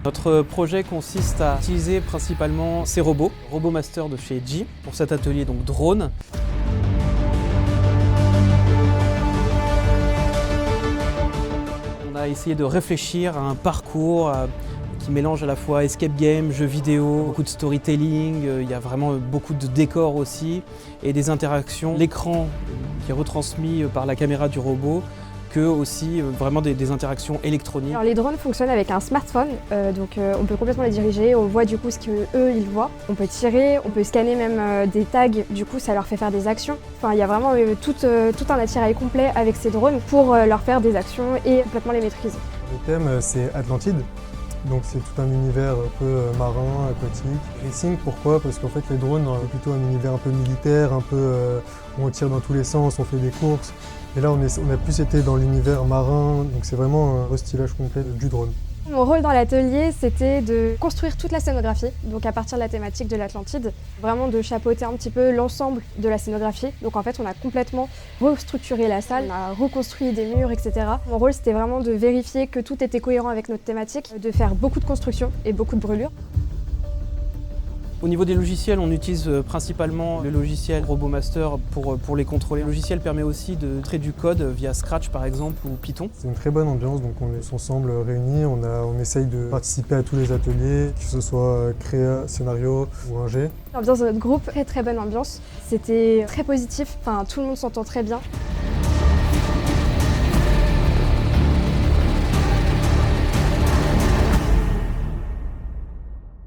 Notre projet consiste à utiliser principalement ces robots, RoboMaster de chez G, pour cet atelier donc drone. On a essayé de réfléchir à un parcours qui mélange à la fois escape game, jeux vidéo, beaucoup de storytelling, il y a vraiment beaucoup de décors aussi et des interactions. L'écran qui est retransmis par la caméra du robot, que aussi vraiment des interactions électroniques. Alors les drones fonctionnent avec un smartphone, donc on peut complètement les diriger, on voit du coup ce qu'eux ils voient. On peut tirer, on peut scanner même des tags, du coup ça leur fait faire des actions. Enfin il y a vraiment tout un attirail complet avec ces drones pour leur faire des actions et complètement les maîtriser. Le thème c'est Atlantide. Donc c'est tout un univers un peu marin, aquatique. Racing, pourquoi? Parce qu'en fait les drones ont plutôt un univers un peu militaire, un peu où on tire dans tous les sens, on fait des courses. Et là on a plus été dans l'univers marin, donc c'est vraiment un restylage complet du drone. Mon rôle dans l'atelier, c'était de construire toute la scénographie, donc à partir de la thématique de l'Atlantide, vraiment de chapeauter un petit peu l'ensemble de la scénographie. Donc en fait, on a complètement restructuré la salle, on a reconstruit des murs, etc. Mon rôle, c'était vraiment de vérifier que tout était cohérent avec notre thématique, de faire beaucoup de construction et beaucoup de brûlures. Au niveau des logiciels, on utilise principalement le logiciel RoboMaster pour les contrôler. Le logiciel permet aussi de créer du code via Scratch par exemple ou Python. C'est une très bonne ambiance, donc on est ensemble réunis, on essaye de participer à tous les ateliers, que ce soit créa, scénario ou ingé. L'ambiance de notre groupe, très bonne ambiance. C'était très positif, enfin, tout le monde s'entend très bien.